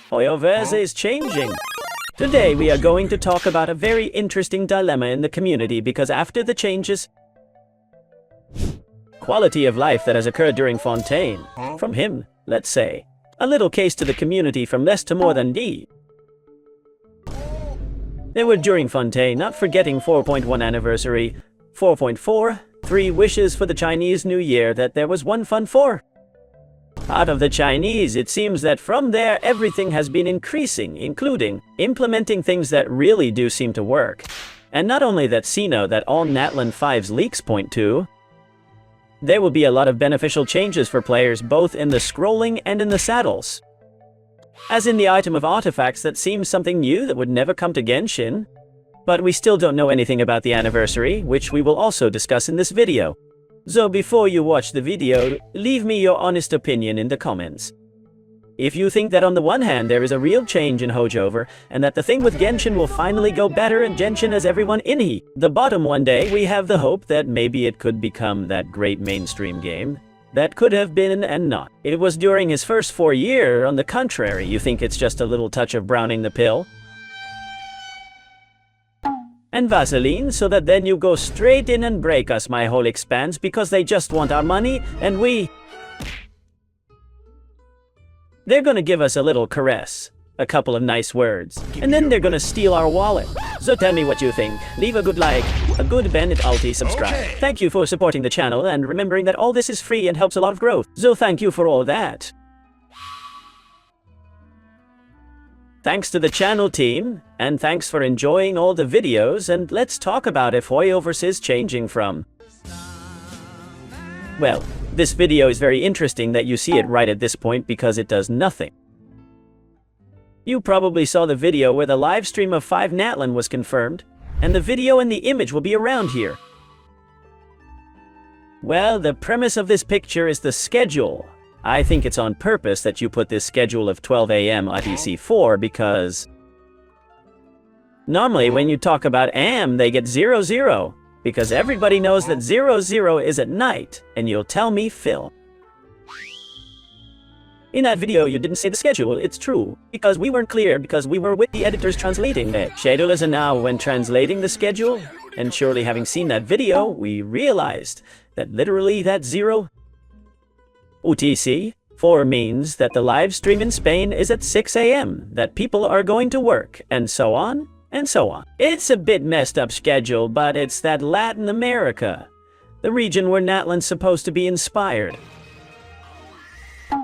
Hoyoverse is changing. Today we are going to talk about a very interesting dilemma in the community because after the changes, quality of life that has occurred during Fontaine, from him, let's say, a little case to the community from less to more than D. They were during Fontaine, not forgetting 4.1 anniversary, 4.4, 3 wishes for the Chinese New Year that there was one fun for. Out of the Chinese, it seems that from there everything has been increasing, including implementing things that really do seem to work. And not only that, Sino that all NATLAN 5's leaks point to, there will be a lot of beneficial changes for players both in the scrolling and in the saddles. As in the item of artifacts that seems something new that would never come to Genshin. But we still don't know anything about the anniversary, which we will also discuss in this video. So before you watch the video, leave me your honest opinion in the comments. If you think that on the one hand there is a real change in Hoyoverse, and that the thing with Genshin will finally go better and Genshin has everyone in the bottom one day, we have the hope that maybe it could become that great mainstream game that could have been and not. It was during his first 4 years, on the contrary, you think it's just a little touch of browning the pill and Vaseline, so that then you go straight in and break us, my whole expanse, because they just want our money, and they're gonna give us a little caress, a couple of nice words, and then they're gonna steal our wallet. So tell me what you think. Leave a good like, a good Bennett Alti subscribe. Okay. Thank you for supporting the channel and remembering that all this is free and helps a lot of growth. So thank you for all that. Thanks to the channel team, and thanks for enjoying all the videos, and let's talk about if Hoyoverse is changing from. Well, this video is very interesting that you see it right at this point because it does nothing. You probably saw the video where the live stream of 5 NATLAN was confirmed, and the video and the image will be around here. Well, the premise of this picture is the schedule. I think it's on purpose that you put this schedule of 12 AM ITC4 because normally when you talk about AM they get 00 because everybody knows that 00 is at night, and you'll tell me, Phil. In that video you didn't say the schedule, it's true, because we weren't clear because we were with the editors translating the schedule as a now when translating the schedule, and surely having seen that video we realized that literally that 0 UTC 4 means that the live stream in Spain is at 6 AM, that people are going to work, and so on, and so on. It's a bit messed up schedule, but it's that Latin America, the region where NATLAN's supposed to be inspired.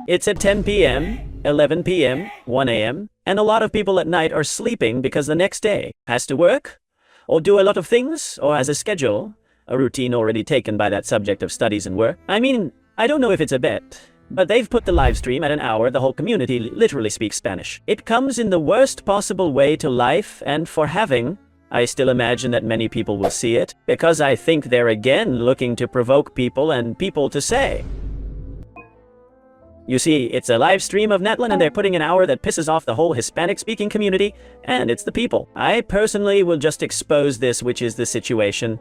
It's at 10 PM, 11 PM, 1 AM, and a lot of people at night are sleeping because the next day has to work, or do a lot of things, or has a schedule, a routine already taken by that subject of studies and work. I mean, I don't know if it's a bet, but they've put the live stream at an hour the whole community literally speaks Spanish. It comes in the worst possible way to life, and for having, I still imagine that many people will see it, because I think they're again looking to provoke people and people to say. You see, it's a live stream of NATLAN and they're putting an hour that pisses off the whole Hispanic-speaking community, and it's the people. I personally will just expose this, which is the situation.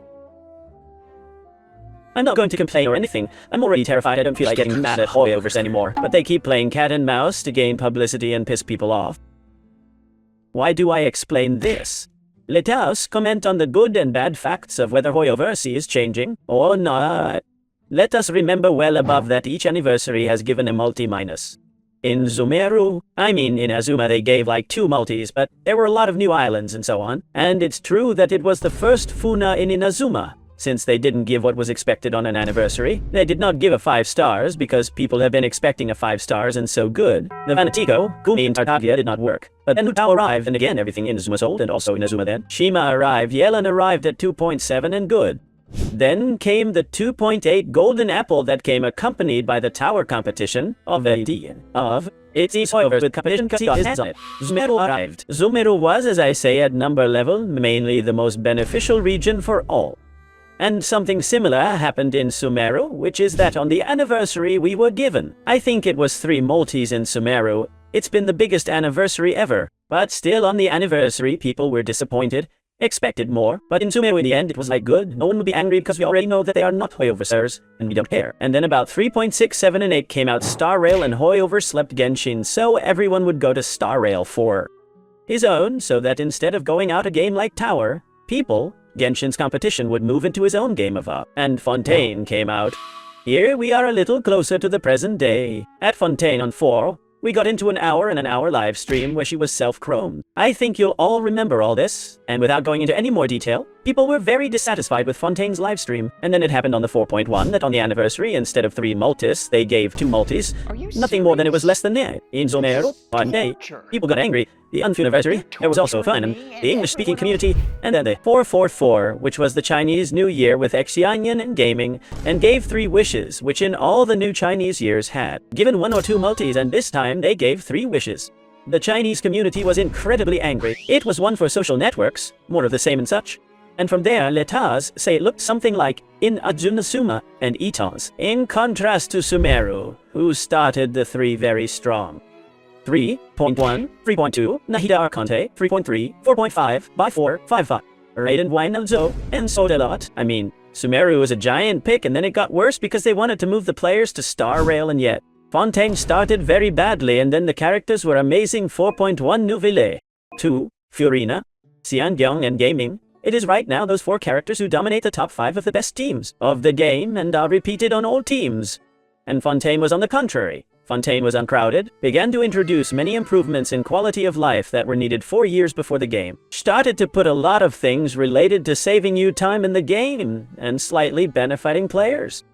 I'm not going to complain or anything. I'm already terrified. I don't feel like getting mad at Hoyoverse anymore. But they keep playing cat and mouse to gain publicity and piss people off. Why do I explain this? Let us comment on the good and bad facts of whether Hoyoverse is changing or not. Let us remember well above that each anniversary has given a multi-minus. In in Azuma they gave like 2 multis, but there were a lot of new islands and so on. And it's true that it was the first Funa in Inazuma. Since they didn't give what was expected on an anniversary, they did not give a 5 stars because people have been expecting a 5 stars and so good. The Vanatico, Gumi and Tartagia did not work. But then Hutao arrived and again everything in Azuma sold and also in Azuma then. Shima arrived, Yelan arrived at 2.7 and good. Then came the 2.8 golden apple that came accompanied by the tower competition of it's Hoyoverse with competition because he got his hands on it. Zumeru arrived. Zumeru was, as I say, at number level, mainly the most beneficial region for all. And something similar happened in Sumeru, which is that on the anniversary we were given. I think it was 3 multis in Sumeru. It's been the biggest anniversary ever. But still on the anniversary people were disappointed. expected more, but in Sumeru in the end it was like good, no one would be angry because we already know that they are not Hoyoversers, and we don't care. And then about 3.6, 7, and 8 came out Star Rail and Hoyoverse slept Genshin, so everyone would go to Star Rail for his own, so that instead of going out a game like Tower, Genshin's competition would move into his own game of and Fontaine came out. Here we are a little closer to the present day. At Fontaine on 4, we got into an hour and an hour live stream where she was self-chromed. I think you'll all remember all this, and without going into any more detail, people were very dissatisfied with Fontaine's live stream. And then it happened on the 4.1 that on the anniversary, instead of 3 multis, they gave 2 multis. Nothing more than it was less than there. In Sumeru, one day, people got angry. The anniversary, it was also fun, and the English-speaking community, and then the 444, which was the Chinese New Year with Xianyan and gaming, and gave 3 wishes, which in all the new Chinese years had given 1 or 2 multis, and this time they gave 3 wishes. The Chinese community was incredibly angry. It was one for social networks, more of the same and such. And from there, Letas say it looked something like in Ajunasuma and Itons, in contrast to Sumeru, who started the 3 very strong. 3.1, 3.2, Nahida Arconte, 3.3, 4.5, by 4, 5.5. Raiden Wynalzo, and Sodelot. I mean, Sumeru was a giant pick and then it got worse because they wanted to move the players to Star Rail, and yet Fontaine started very badly and then the characters were amazing. 4.1 Nouvelle. 2. Furina, Xiangyong and Gaming. It is right now those 4 characters who dominate the top 5 of the best teams of the game and are repeated on all teams. And Fontaine was on the contrary. Fontaine was uncrowded, began to introduce many improvements in quality of life that were needed 4 years before the game, started to put a lot of things related to saving you time in the game, and slightly benefiting players.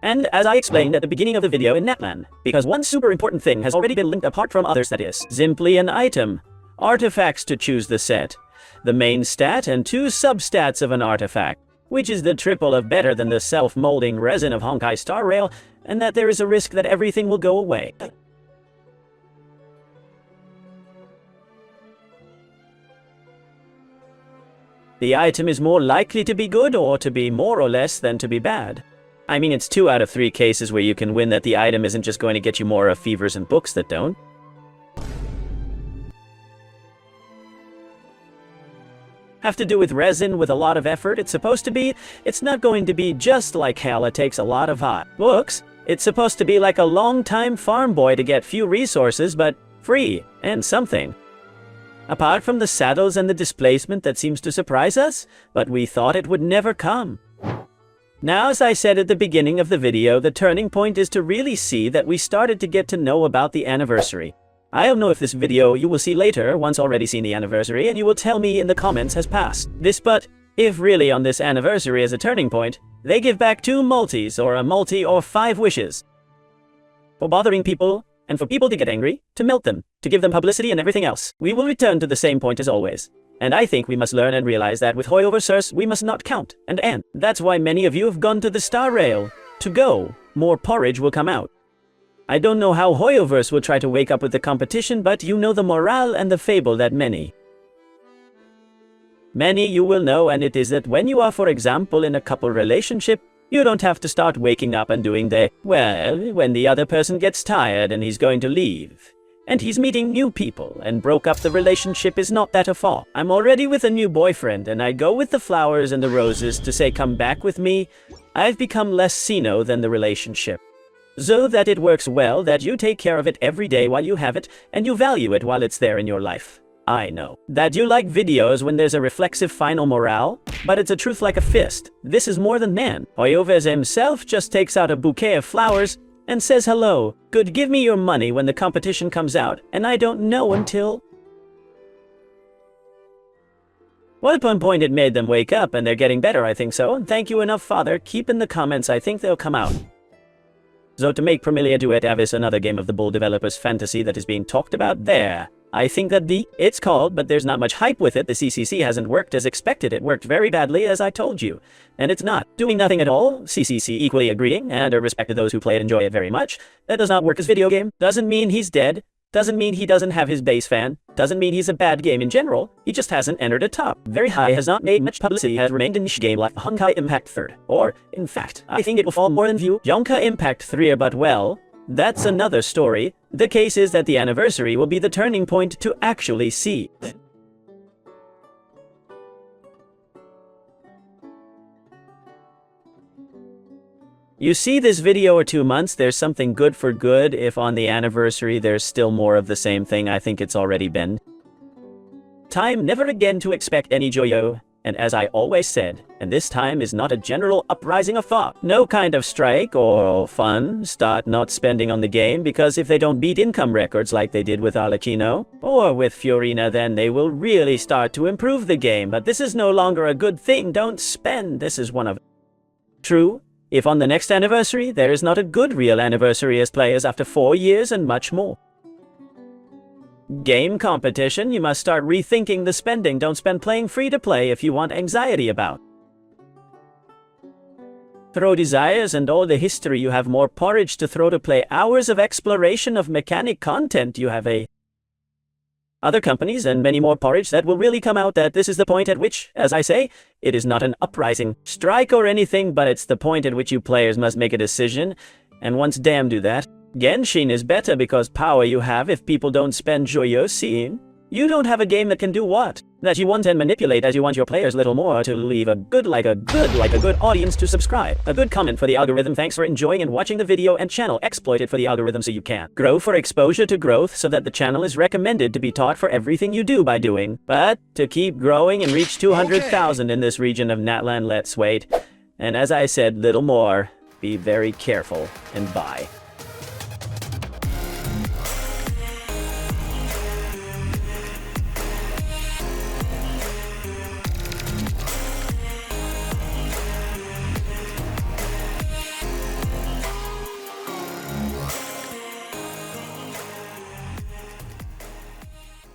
And as I explained at the beginning of the video in NATLAN, because one super important thing has already been linked apart from others, that is, simply an item, artifacts to choose the set, the main stat and 2 substats of an artifact, which is the triple of better than the self-molding resin of Honkai Star Rail, and that there is a risk that everything will go away. The item is more likely to be good or to be more or less than to be bad. I mean, it's 2 out of 3 cases where you can win that the item isn't just going to get you more of fevers and books that don't. Have to do with resin with a lot of effort. It's not going to be just like hell. It takes a lot of hot books. It's supposed to be like a long-time farm boy to get few resources, but free and something. Apart from the saddles and the displacement that seems to surprise us, but we thought it would never come. Now, as I said at the beginning of the video, the turning point is to really see that we started to get to know about the anniversary. I don't know if this video you will see later, once already seen the anniversary, and you will tell me in the comments has passed this, but if really on this anniversary as a turning point, they give back 2 multis or a multi or 5 wishes. For bothering people, and for people to get angry, to melt them, to give them publicity and everything else. We will return to the same point as always. And I think we must learn and realize that with Hoyoverse we must not count and that's why many of you have gone to the Star Rail. To go, more porridge will come out. I don't know how Hoyoverse will try to wake up with the competition, but you know the morale and the fable that many you will know, and it is that when you are, for example, in a couple relationship, you don't have to start waking up and doing when the other person gets tired and he's going to leave, and he's meeting new people and broke up, the relationship is not that a fall. I'm already with a new boyfriend and I go with the flowers and the roses to say come back with me. I've become less Sino than the relationship. So that it works well, that you take care of it every day while you have it, and you value it while it's there in your life. I know that you like videos when there's a reflexive final morale, but it's a truth like a fist. This is more than man. Hoyoverse himself just takes out a bouquet of flowers and says hello, good, give me your money when the competition comes out, and I don't know until... Well, at one point it made them wake up, and they're getting better, I think so, and thank you enough, Father. Keep in the comments, I think they'll come out. So to make Familia Duet Avis another game of the Bull developers' fantasy that is being talked about there. I think that it's called, but there's not much hype with it. The CCC hasn't worked as expected. It worked very badly, as I told you. And it's not doing nothing at all. CCC equally agreeing, and a respect to those who play it enjoy it very much. That does not work as video game. Doesn't mean he's dead. Doesn't mean he doesn't have his base fan. Doesn't mean he's a bad game in general. He just hasn't entered a top very high, has not made much publicity, has remained a niche game like Honkai Impact 3rd. Or, in fact, I think it will fall more than view. Honkai Impact 3, but well, that's another story. The case is that the anniversary will be the turning point to actually see You see this video or 2 months, there's something good for good. If on the anniversary there's still more of the same thing, I think it's already been time never again to expect any joyo. And as I always said, and this time is not a general uprising of thought. No kind of strike or fun, start not spending on the game, because if they don't beat income records like they did with Arlecchino or with Fiorina, then they will really start to improve the game. But this is no longer a good thing. Don't spend. This is one of true. If on the next anniversary, there is not a good real anniversary as players after 4 years and much more. Game competition, you must start rethinking the spending. Don't spend playing free-to-play if you want anxiety about throw desires and all the history. You have more porridge to throw to play hours of exploration of mechanic content. You have other companies and many more porridge that will really come out. That this is the point at which, as I say, it is not an uprising, strike or anything, but it's the point at which you players must make a decision. And once damn do that, Genshin is better because power you have if people don't spend joyo seeing. You don't have a game that can do what? That you want and manipulate as you want your players little more to leave a good audience to subscribe. A good comment for the algorithm. Thanks for enjoying and watching the video, and channel exploited for the algorithm so you can grow for exposure to growth, so that the channel is recommended to be taught for everything you do by doing. But to keep growing and reach 200,000 in this region of NATLAN, let's wait. And as I said, little more. Be very careful and bye.